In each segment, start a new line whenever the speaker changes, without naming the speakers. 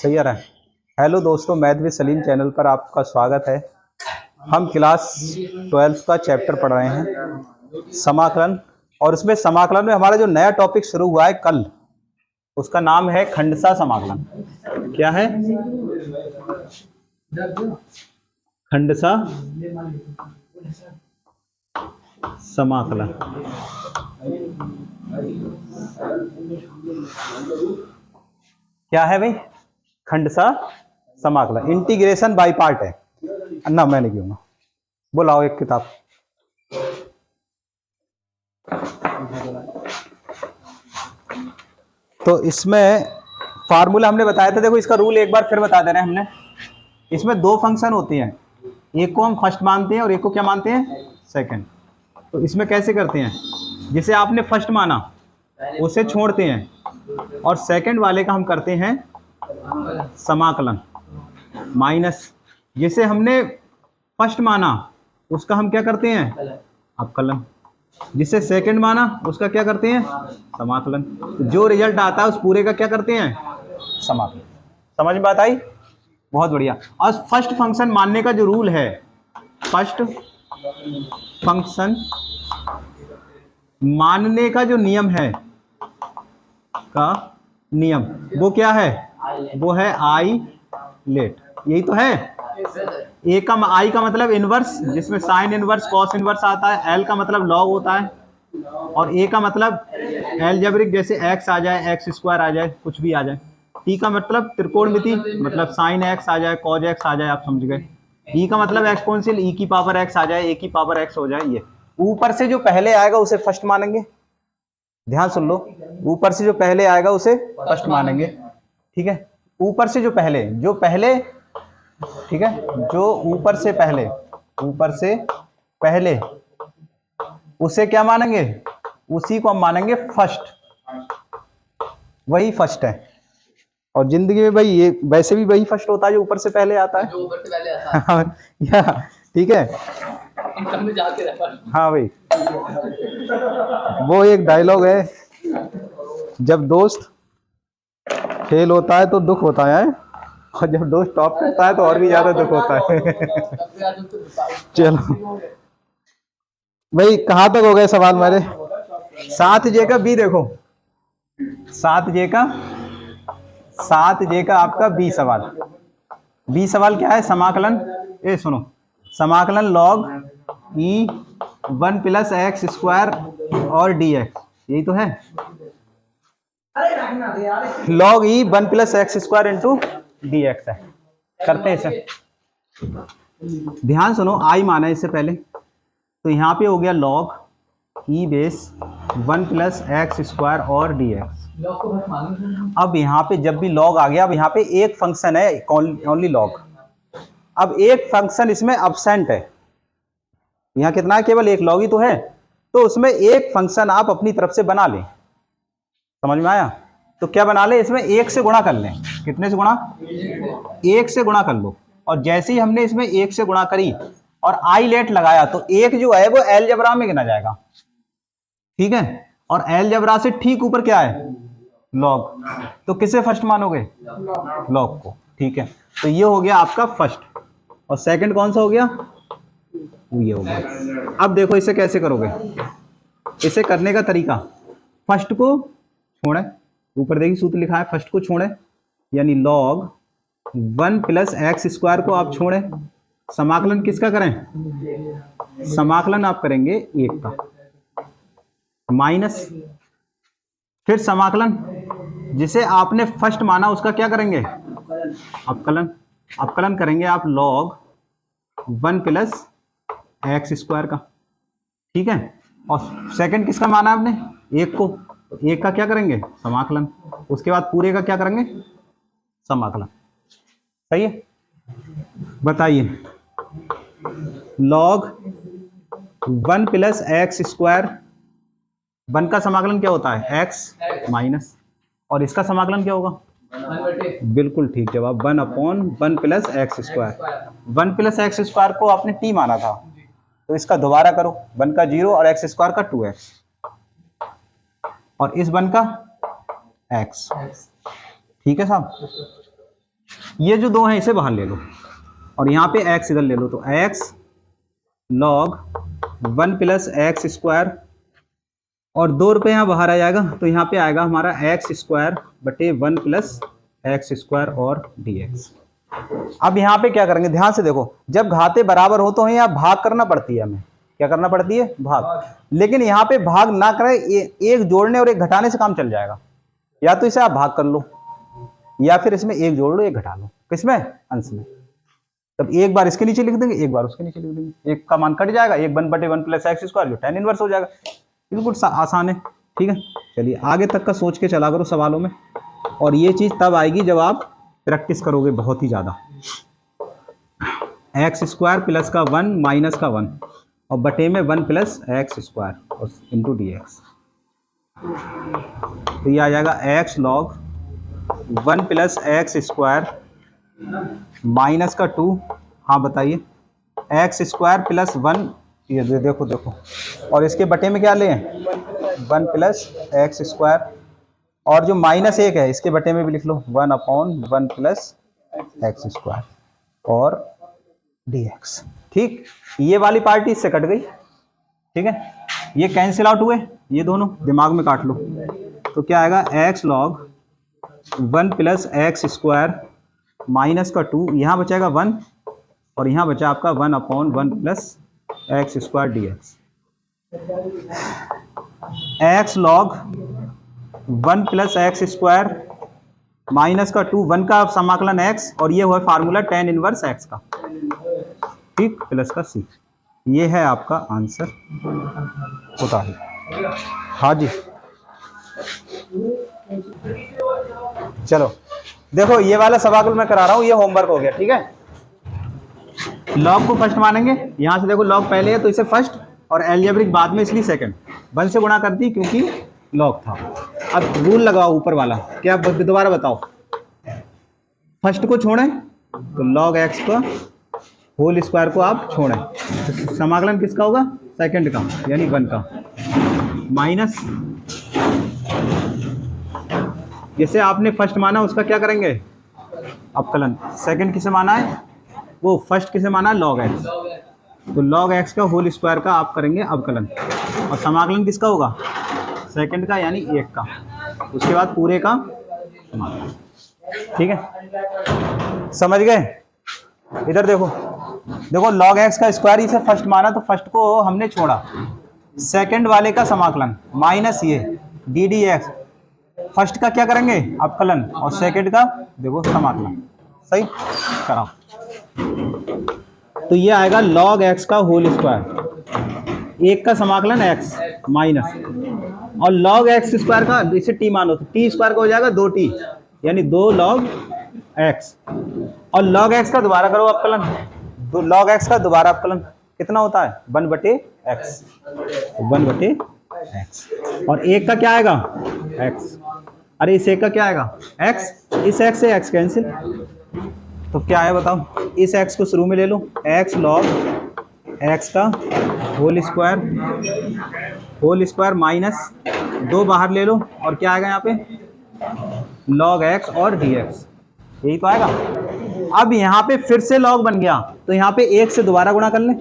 सही आ रहा है। हेलो दोस्तों, मैथ विद सलीम चैनल पर आपका स्वागत है। हम क्लास 12 का चैप्टर पढ़ रहे हैं समाकलन, और उसमें समाकलन में हमारा जो नया टॉपिक शुरू हुआ है कल, उसका नाम है खंडसा समाकलन। क्या है? खंडसा समाकलन। क्या है भाई? खंडसा समाकलन इंटीग्रेशन बाय पार्ट है ना। मैं नहीं कहूँगा, बुलाओ एक किताब। तो इसमें फार्मूला हमने बताया था, देखो इसका रूल एक बार फिर बता दे रहे हैं हमने। इसमें दो फंक्शन होती हैं, एक को हम फर्स्ट मानते हैं और एक को क्या मानते हैं? सेकंड। तो इसमें कैसे करते हैं? जिसे आपने फर्स्ट माना उसे छोड़ते हैं और सेकंड वाले का हम करते हैं समाकलन, माइनस जिसे हमने फर्स्ट माना उसका हम क्या करते हैं? अवकलन। जिसे सेकंड माना उसका क्या करते हैं? समाकलन। तो जो रिजल्ट आता है उस पूरे का क्या करते हैं? समाकलन। समझ में बात आई? बहुत बढ़िया। और फर्स्ट फंक्शन मानने का जो रूल है, फर्स्ट फंक्शन मानने का जो नियम है का नियम, वो क्या है? वो है आई लेट। यही तो है। ए का आई का मतलब इनवर्स, जिसमें साइन इनवर्स कॉस इनवर्स आता है। एल का मतलब लॉग होता है। और ए का मतलब एलजेब्रिक, जैसे एक्स आ जाए, एक्स स्क्वायर आ जाए, कुछ भी आ जाए। टी का मतलब त्रिकोणमिति, मतलब साइन एक्स आ जाए, कॉज एक्स आ जाए, आप समझ गए। ई का मतलब एक्सपोनेंशियल, ई की पावर एक्स आ जाए, ए की पावर एक्स हो जाए। ये ऊपर से जो पहले आएगा उसे फर्स्ट मानेंगे। ध्यान सुन लो, ऊपर से जो पहले आएगा उसे फर्स्ट मानेंगे। ठीक है? ऊपर से जो पहले ठीक है, जो ऊपर से पहले उसे क्या मानेंगे? उसी को हम मानेंगे फर्स्ट। वही फर्स्ट है। और जिंदगी में भाई ये वैसे भी वही फर्स्ट होता है जो ऊपर से पहले आता है, जो ऊपर से पहले आता है। या ठीक है। हाँ भाई, वो एक डायलॉग है, जब दोस्त फेल होता है तो दुख होता है, और जब दोस्त टॉप करता है तो और भी ज्यादा दुख होता है। चलो भाई, कहां तक हो गए सवाल मेरे? 7J का बी देखो, 7J का आपका बी सवाल। बी सवाल क्या है? समाकलन, ए सुनो, समाकलन लॉग ई 1 प्लस एक्स स्क्वायर और डी एक्स। यही तो है। लॉग ई 1 plus x square into d x है। करते हैं इसे। ध्यान सुनो, आई माना है इससे पहले, तो यहाँ पे हो गया लॉग ई बेस 1 प्लस एक्स स्क्वायर और डी एक्स। अब यहाँ पे जब भी लॉग आ गया, अब यहाँ पे एक फंक्शन है ओनली लॉग। अब एक फंक्शन इसमें अब्सेंट है। यहाँ कितना है? केवल एक लॉग ही तो है। तो उसमें एक फंक्शन आप अपनी तरफ से बना लें। समझ में आया? तो क्या बना ले? इसमें एक से गुणा कर लें। कितने से गुणा? एक से गुणा कर लो। और जैसे ही हमने इसमें एक से गुणा करी और आई लेट लगाया, तो एक जो है वो अलजेब्रा में गिना जाएगा। ठीक है? और अलजेब्रा से ठीक ऊपर क्या है? लॉग। तो किसे फर्स्ट मानोगे? लॉग को। ठीक है, तो ये हो गया आपका फर्स्ट। और सेकंड कौन सा हो गया? ये हो गया। अब देखो इसे कैसे करोगे। इसे करने का तरीका, फर्स्ट को छोड़े, ऊपर देखिए सूत्र लिखा है, फर्स्ट को छोड़े, यानी लॉग 1 प्लस एक्स स्क्वायर को आप छोड़े। समाकलन किसका करें? समाकलन आप करेंगे एक का, माइनस फिर समाकलन जिसे आपने फर्स्ट माना उसका क्या करेंगे? अवकलन। अवकलन करेंगे आप लॉग 1 प्लस एक्स स्क्वायर का। ठीक है? और सेकंड किसका माना आपने? एक को, तो एक का क्या करेंगे? समाकलन। उसके बाद पूरे का क्या करेंगे? समाकलन। सही है? बताइए, लॉग 1 प्लस एक्स स्क्वायर, 1 का समाकलन क्या होता है? एक्स माइनस, और इसका समाकलन क्या होगा? बिल्कुल ठीक जवाब, 1/1 plus x square. 1 plus x square को आपने टी माना था, तो इसका दोबारा करो, 1 का 0 और एक्स स्क्वायर का 2x, और इस 1 का x। ठीक है साहब? ये जो दो हैं इसे बाहर ले लो और यहाँ पे x इधर ले लो, तो x log 1 plus x square और 2 रुपये यहाँ बाहर आ जाएगा, तो यहाँ पे आएगा हमारा एक्स स्क्वायर बटे 1 प्लस एक्स स्क्वायर और dx। अब यहाँ पे क्या करेंगे, ध्यान से देखो, जब घाते बराबर हो तो यहाँ भाग करना पड़ती है, हमें क्या करना पड़ती है, भाग। लेकिन यहाँ पे भाग ना करें, एक जोड़ने और एक घटाने से काम चल जाएगा। या तो इसे आप भाग कर लो या फिर इसमें एक जोड़ लो एक घटा लो, किसमें, अंश में। तब एक बार इसके नीचे लिख देंगे, एक बार उसके नीचे लिख देंगे, एक का मान कट जाएगा, एक 1 बटे 1 प्लस एक्स स्क्वायर जो tan इनवर्स हो जाएगा। बिल्कुल आसान है, ठीक है। चलिए आगे तक का सोच के चला करो सवालों में, और ये चीज तब आएगी जब आप प्रैक्टिस करोगे बहुत ही ज्यादा। एक्स स्क्वायर प्लस का 1 माइनस का 1 और बटे में 1 प्लस एक्स स्क्वायर और इंटू डी एक्स, तो ये आ जाएगा x log 1 plus x square minus का 2, हाँ बताइए, एक्स स्क्वायर प्लस 1, ये देखो देखो, और इसके बटे में क्या लें, 1 प्लस एक्स स्क्वायर, और जो माइनस 1 है इसके बटे में भी लिख लो 1/1 प्लस एक्स स्क्वायर और dx। ठीक, ये वाली पार्टी इससे कट गई, ठीक है, ये कैंसिल आउट हुए, ये दोनों दिमाग में काट लो, तो क्या आएगा, x log 1 plus x square minus का 2, यहाँ बचेगा 1 और यहाँ बचा आपका 1/1 plus x square dx। X log 1 plus x square minus का 2, 1 का समाकलन x, और ये हुआ फार्मूला tan इनवर्स x का, ठीक, प्लस का c। ये है आपका आंसर, उतारिए। हाँ जी, चलो देखो, ये वाला समाकलन मैं करा रहा हूँ, ये होमवर्क हो गया, ठीक है। लॉग को फर्स्ट मानेंगे, यहाँ से देखो लॉग पहले है तो इसे फर्स्ट और अलजेब्रिक बाद में, इसलिए सेकंड। 1 से गुणा करती क्योंकि लॉग था। अब रूल लगाओ ऊपर वाला, क्या दोबारा बताओ, फर्स्ट को छोड़ें तो लॉग एक्स का होल स्क्वायर को आप छोड़ें, तो समाकलन किसका होगा, सेकंड का, यानी 1 का, माइनस जैसे आपने फर्स्ट माना उसका क्या करेंगे, अवकलन। सेकंड किसे माना है, वो फर्स्ट किसे माना है, लॉग एक्स, तो लॉग एक्स का होल स्क्वायर का आप करेंगे अवकलन, और समाकलन किसका होगा, सेकंड का यानी 1 का, उसके बाद पूरे का, ठीक है, समझ गए। इधर देखो, देखो लॉग एक्स का स्क्वायर इसे फर्स्ट माना तो फर्स्ट को हमने छोड़ा, सेकंड वाले का समाकलन माइनस ये डी डी एक्स, फर्स्ट का क्या करेंगे अवकलन और सेकंड का देखो समाकलन, सही कराओ। तो ये आएगा लॉग एक्स का होल स्क्वायर, 1 का समाकलन x माइनस, और लॉग एक्स स्क्वायर का इसे t मानो तो t स्क्वायर का हो जाएगा 2t, यानी 2 लॉग x, और लॉग x का दोबारा करो अवकलन, तो लॉग x का दोबारा अवकलन कितना होता है, 1/x, 1/x, और 1 का क्या आएगा x, अरे इस 1 का क्या आएगा x, इस x से x कैंसिल, तो क्या है बताओ, इस x को शुरू में ले लो, x लॉग x का होल स्क्वायर माइनस 2 बाहर ले लो, और क्या आएगा यहाँ पे लॉग x और dx, यही तो आएगा। अब यहाँ पे फिर से लॉग बन गया, तो यहाँ पे 1 से दोबारा गुणा कर लें,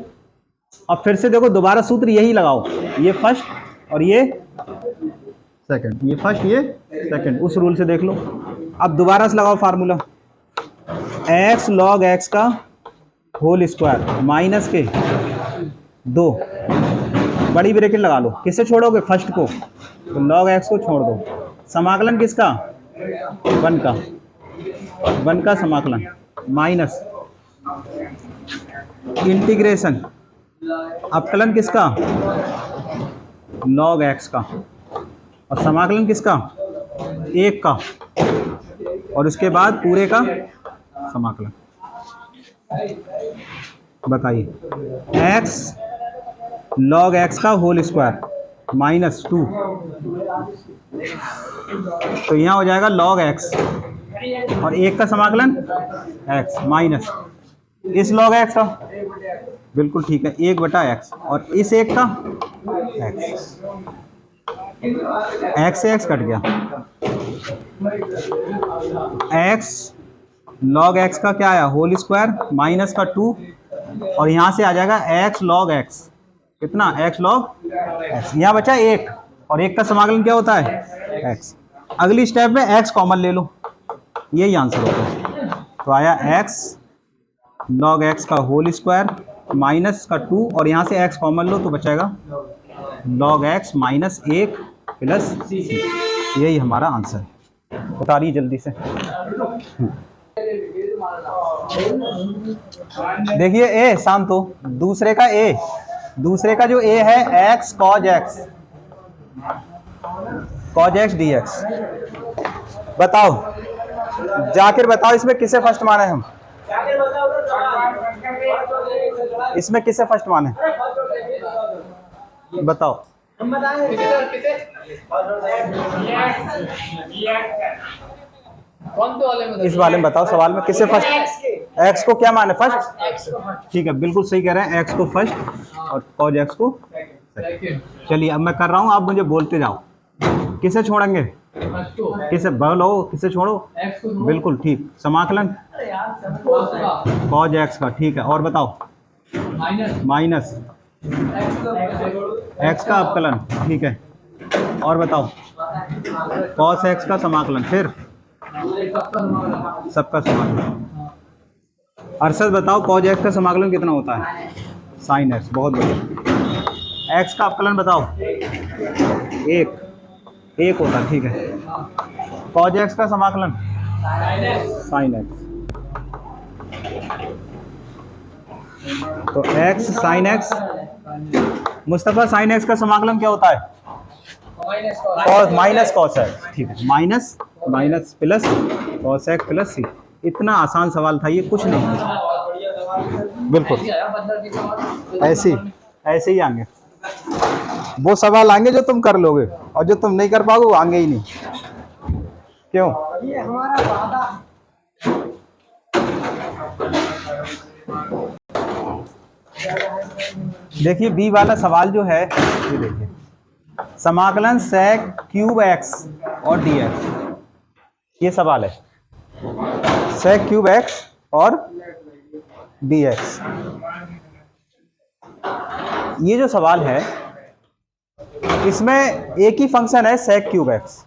और फिर से देखो दोबारा सूत्र यही लगाओ, ये फर्स्ट और ये सेकंड, ये फर्स्ट ये सेकंड, उस रूल से देख लो। अब दोबारा से लगाओ फार्मूला, x लॉग x का होल स्क्वायर माइनस के 2, बड़ी ब्रैकेट लगा लो, किससे छोड़ोगे फर्स्ट को, तो लॉग x को छोड़ दो, समाकलन किसका 1 का समाकलन माइनस इंटीग्रेशन अवकलन किसका लॉग x का, और समाकलन किसका 1 का, और उसके बाद पूरे का समाकलन। बताइए x लॉग x का होल स्क्वायर माइनस 2, तो यहाँ हो जाएगा लॉग x, और 1 का समाकलन x माइनस इस लॉग x का, बिल्कुल ठीक है, 1/x, और इस 1 का x से x कट गया, x लॉग एक्स का क्या आया, होल स्क्वायर माइनस का 2, और यहाँ से आ जाएगा एक्स लॉग एक्स, कितना, एक्स लॉग एक्स, यहाँ बचा 1, और 1 का समाकलन क्या होता है, एक्स। अगली स्टेप में एक्स कॉमन ले लो, यही आंसर होगा। तो आया एक्स लॉग एक्स का होल स्क्वायर माइनस का 2, और यहाँ से एक्स कॉमन लो तो बचाएगा लॉग एक्स माइनस 1 प्लस सी। यही हमारा आंसर है। बता रही जल्दी से। देखिए ए शांतो, दूसरे का जो ए है x cos x d x. बताओ, जाकिर बताओ, इसमें किसे फर्स्ट माने हम, इसमें किसे फर्स्ट माने, बताओ। इस वाले में बताओ, सवाल में किसे फर्स्ट, एक्स को क्या माने, फर्स्ट, ठीक है, बिल्कुल सही कह रहे हैं, एक्स को फर्स्ट और कॉज एक्स को। चलिए अब मैं कर रहा हूं, आप मुझे बोलते जाओ, किसे छोड़ेंगे, किसे बोलो, किसे छोड़ो, बिल्कुल ठीक, समाकलन कॉज एक्स का, ठीक है, और बताओ, माइनस एक्स का अवकलन, ठीक है, और बताओ, कॉस एक्स का समाकलन, फिर सबका समाकलन। अरशद बताओ, कॉज एक्स का समाकलन कितना होता है, साइन एक्स, बहुत बढ़िया। एक्स का अवकलन बताओ, एक होता है, ठीक है। कॉज एक्स का समाकलन साइन एक्स, तो x sine x. Mustafa, sine x का समाकलन क्या होता है, माइनस कॉस एक्स, ठीक है, minus plus cos X plus C. इतना आसान सवाल था ये, कुछ नहीं, बिल्कुल ऐसे ही आएंगे वो सवाल, आएंगे जो तुम कर लोगे, और जो तुम नहीं कर पाओगे वो आएंगे ही नहीं। क्यों, ये हमारा वादा। देखिए बी वाला सवाल जो है, ये देखिए, समाकलन सेक क्यूब एक्स और डी एक्स, ये सवाल है, सेक क्यूब एक्स और डी एक्स। ये जो सवाल है, इसमें एक ही फंक्शन है सेक क्यूब एक्स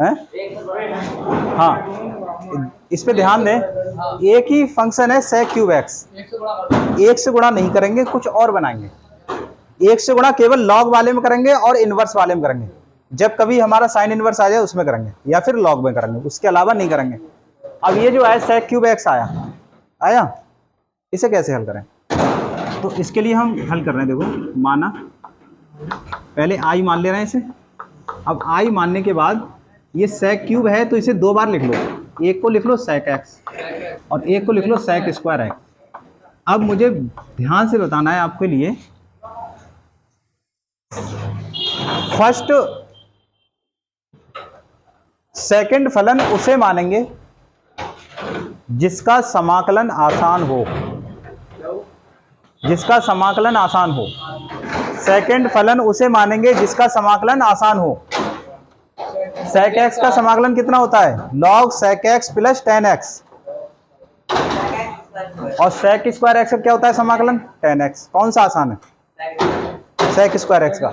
है, हाँ, इस पे ध्यान दें, एक ही फंक्शन है सेक क्यूब एक्स, एक से गुणा नहीं करेंगे, कुछ और बनाएंगे। एक से गुणा केवल लॉग वाले में करेंगे और इनवर्स वाले में करेंगे, जब कभी हमारा साइन इनवर्स आ जाए उसमें करेंगे, या फिर लॉग में करेंगे, उसके अलावा नहीं करेंगे। अब ये जो है सेक क्यूब एक्स आया, इसे कैसे हल करें, तो इसके लिए हम हल कर रहे हैं। देखो, माना पहले आई मान ले रहे हैं इसे, अब आई मानने के बाद ये सेक क्यूब है तो इसे 2 बार लिख लो, एक को लिख लो सेक एक्स और एक को लिख लो सेक स्क्वायर एक्स। अब मुझे ध्यान से बताना है आपके लिए, फर्स्ट सेकंड फलन उसे मानेंगे जिसका समाकलन आसान हो, जिसका समाकलन आसान हो। सेकंड फलन उसे मानेंगे जिसका समाकलन आसान हो। सेक एक्स का समाकलन कितना होता है, log sec x plus ten x, और सेक स्क्वायर एक्स का क्या होता है समाकलन, टेन एक्स। कौन सा आसान है, सेक स्क्वायर एक्स का।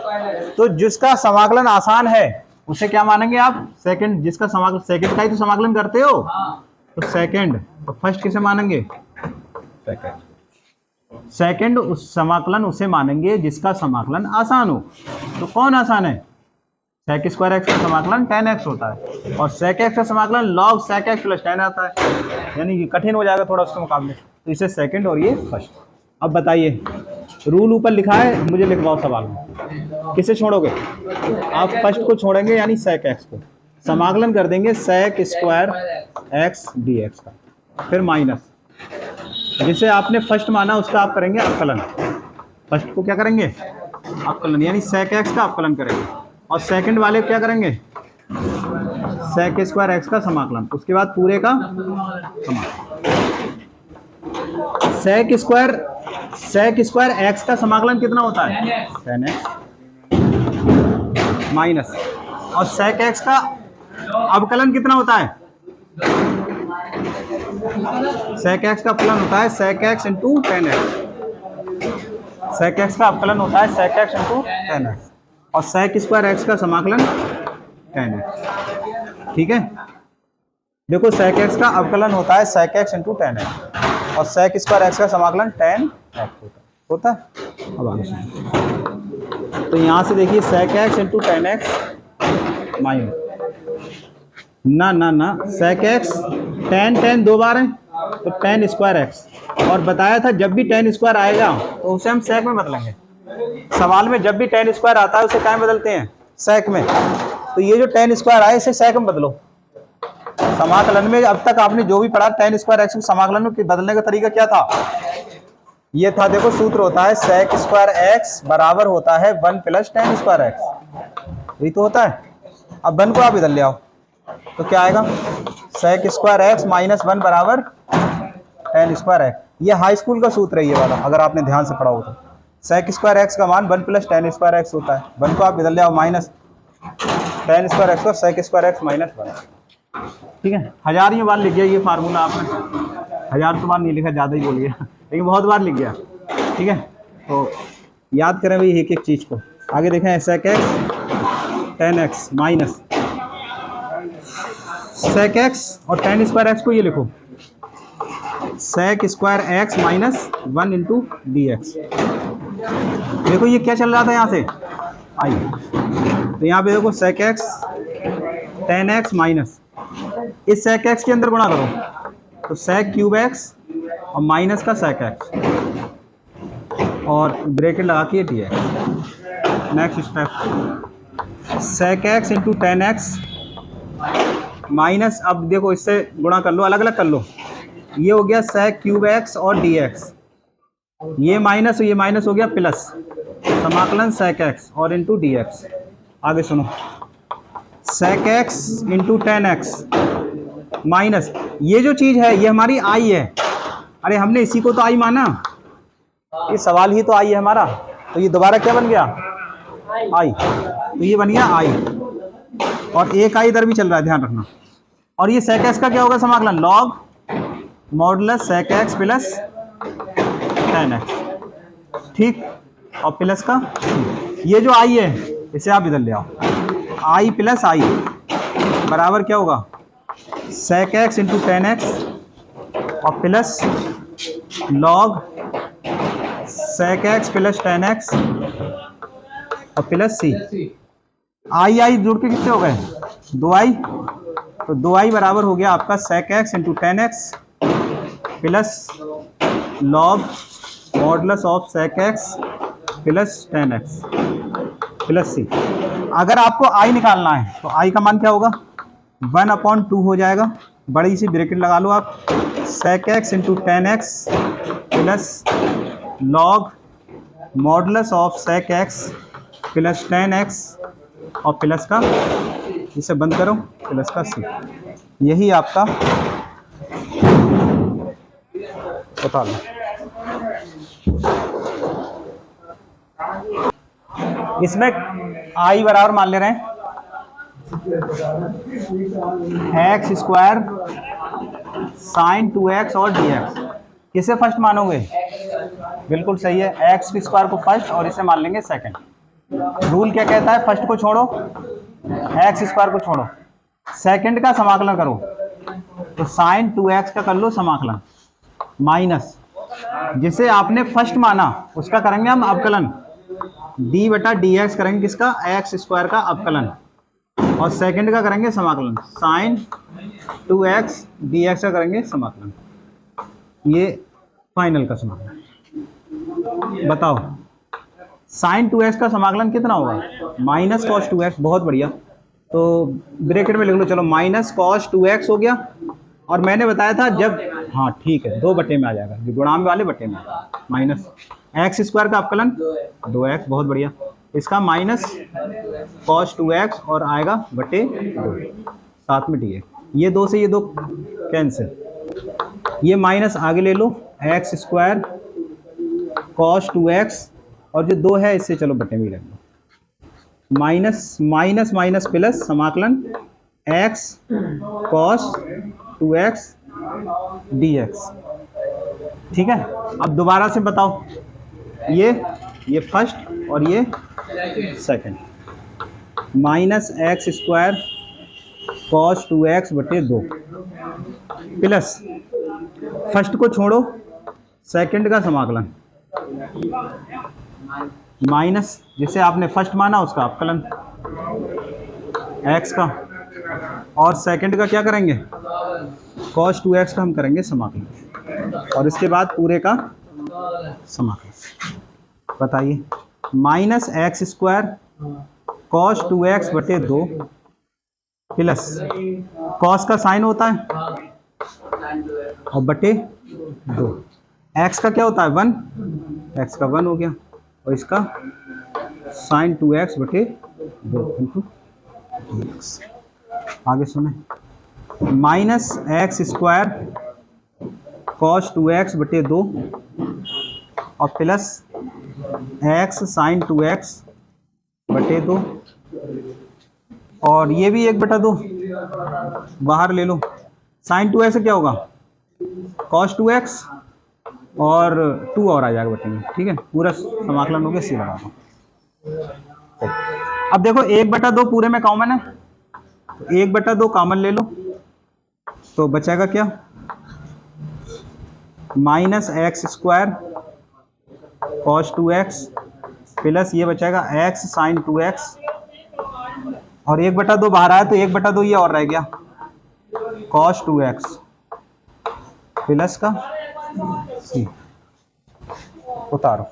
तो जिसका समाकलन आसान है उसे क्या मानेंगे आप, सेकंड, जिसका समाकलन, सेकंड का ही तो समाकलन करते हो, तो सेकंड। तो फर्स्ट किसे मानेंगे, सेकंड उस समाकलन उसे मानेंगे जिसका समाकलन आसान हो। तो कौन आसान है, सेक स्क्वायर एक्स का समाकलन टेन एक्स होता है, और सेक एक्स का समाकलन log sec x plus tan आता है, यानी कि कठिन हो जाएगा थोड़ा उसके मुकाबले। तो इसे सेकंड और ये फर्स्ट। अब बताइए, रूल ऊपर लिखा है, मुझे लिखवाओ सवाल में, किसे छोड़ोगे आप, फर्स्ट को छोड़ेंगे यानी सेक एक्स को, समाकलन कर देंगे sec square x d x का, फिर माइनस जिसे आपने फर्स्ट माना उसका आप करेंगे अवकलन। फर्स्ट को क्या करेंगे, अवकलन, यानी सेक एक्स का अवकलन करेंगे, और सेकंड वाले क्या करेंगे, सेक स्क्वायर एक्स का समाकलन, उसके बाद पूरे का समाकलन। सेक स्क्वायर एक्स का समाकलन कितना होता है, टेन एक्स माइनस, और सेक एक्स का अवकलन कितना होता है, सेक एक्स का अपकलन होता है sec x into ten x. Sec x का अपकलन होता है sec x into ten x और सेक स्क्वायर एक्स का समाकलन टेन एक्स। ठीक है, देखो सेक एक्स का अवकलन होता है sec x into ten x और सेक स्क्वायर एक्स का समाकलन टेन एक्स होता है। अब आगे सुनिए, तो यहाँ से देखिए sec x into ten x minus ना ना ना सेक एक्स टेन टेन दो बार है तो टेन स्क्वायर एक्स, और बताया था जब भी टेन स्क्वायर आएगा तो उसे हम सेक में बदलेंगे। सवाल में जब भी टेन स्क्वायर आता है उसे क्या में बदलते हैं, सेक में। तो ये जो टेन स्क्वायर आए इसे सेक में बदलो। समाकलन में अब तक आपने जो भी पढ़ा टेन स्क्वायर एक्स को समाकलन में बदलने का तरीका क्या था, ये था, देखो सूत्र होता है सेक स्क्वायर एक्स बराबर होता है one plus ten square x, यही तो होता है। अब वन को आप इधर ले आओ तो क्या आएगा, sec square x minus one बराबर टेन स्क्वायर एक्स। ये हाई स्कूल का सूत्र है ये वाला, अगर आपने ध्यान से पढ़ा हो तो। सेक स्क्वायर एक्स का मान one plus ten square x होता है, वन को आप इधर ले आओ माइनस टेन स्क्वायर एक्स को sec square x minus one. ठीक है, हजारियों बार लिख गया ये फार्मूला आपने, हजार तो बार नहीं लिखा, ज़्यादा ही बोल गया लेकिन बहुत बार लिख गया। ठीक है, तो याद करें भाई एक एक चीज़ को। आगे देखें sec x tan x minus sec x और टेन स्क्वायर एक्स को ये लिखो sec square x minus one into d x. देखो ये क्या चल रहा था यहाँ से आई, तो यहाँ पे देखो sec x tan x minus इस सेक एक्स के अंदर गुणा करो तो सेक क्यूब एक्स और माइनस का सेक एक्स और ब्रैकेट लगा के d x. Next step sec x into ten x minus, अब देखो इससे गुणा कर लो, अलग अलग कर लो, ये हो गया सेक क्यूब एक्स और डी एक्स, ये माइनस हो गया प्लस समाकलन सेक एक्स और इंटू डी एक्स। आगे सुनो sec x into ten x minus ये जो चीज़ है ये हमारी आई है, अरे हमने इसी को तो आई माना, ये सवाल ही तो आई है हमारा, तो ये दोबारा क्या बन गया आई, तो ये बन गया आई और एक आई इधर भी चल रहा है, ध्यान रखना। और ये सेक एक्स का क्या होगा समाकलन log modulus sec x plus ten x. ठीक, और प्लस का ये जो आई है इसे आप इधर ले आओ, आई प्लस आई बराबर क्या होगा sec x into ten x और plus log sec x plus ten x और प्लस सी। आई आई जुड़ के कितने हो गए दो आई, तो दो आई बराबर हो गया आपका sec x into ten x plus log modulus of sec x plus ten x plus C. अगर आपको आई निकालना है तो आई का मान क्या होगा 1/2 हो जाएगा, बड़ी सी ब्रैकेट लगा लो आप, sec x into ten x plus log modulus of sec x plus ten x और प्लस का, इसे बंद करो, प्लस का सी। यही आपका बता लो। इसमें आई बराबर मान ले रहे हैं एक्स स्क्वायर साइन 2x और dx। किसे फर्स्ट मानोगे, बिल्कुल सही है, एक्स स्क्वायर को फर्स्ट और इसे मान लेंगे सेकंड। रूल क्या कहता है, फर्स्ट को छोड़ो एक्स स्क्वायर को छोड़ो, सेकंड का समाकलन करो, तो साइन 2x का कर लो समाकलन माइनस जिसे आपने फर्स्ट माना उसका करेंगे हम अवकलन d बटा dx करेंगे, किसका एक्स स्क्वायर का अवकलन, और सेकंड का करेंगे समाकलन साइन 2x dx का करेंगे समाकलन। ये फाइनल का समाकलन बताओ साइन 2x का समाकलन कितना होगा माइनस कॉस 2x। बहुत बढ़िया, तो ब्रैकेट में लिख लो, चलो माइनस कॉस 2x हो गया। और मैंने बताया था जब, हाँ ठीक है, 2 बटे में आ जाएगा, जो गुणांक वाले बटे में माइनस एक्स स्क्वायर का अवकलन 2x, बहुत बढ़िया, इसका माइनस कॉस 2x और आएगा बटे 2 साथ में dx। ये 2 से ये 2 कैंसिल, ये माइनस आगे ले लो एक्स स्क्वायर कॉस 2x और जो 2 है इससे चलो बटे में रख लो, माइनस माइनस माइनस प्लस समाकलन एक्स कॉस 2x dx। ठीक है, अब दोबारा से बताओ, ये फर्स्ट और ये second, minus x square cos 2x बटे 2 प्लस फर्स्ट को छोड़ो, सेकंड का समाकलन माइनस जिसे आपने फर्स्ट माना उसका अपकलन x का, और सेकंड का क्या करेंगे, cos 2x का हम करेंगे समाकलन, और इसके बाद पूरे का समाकलन। बताइए, minus x square cos 2x बटे 2 प्लस कॉस का साइन होता है और बटे 2, x का क्या होता है 1, x का 1 हो गया, और इसका साइन 2x बटे 2 इंटू dx। आगे सुने, minus x square cos 2x बटे 2 और प्लस x साइन 2x बटे 2, और ये भी 1/2 बाहर ले लो, साइन 2x से क्या होगा cos 2x और 2 और आ जाएगा बटे में। ठीक है, पूरा समाकलन हो गया, सी लगा दो। अब देखो 1/2 पूरे में कॉमन है, तो 1/2 कॉमन ले लो, तो बचेगा क्या, minus x square cos 2x plus ये बचेगा x साइन 2x, और 1/2 बाहर आया तो 1/2 ये और रह गया cos 2x प्लस का c। उतारो।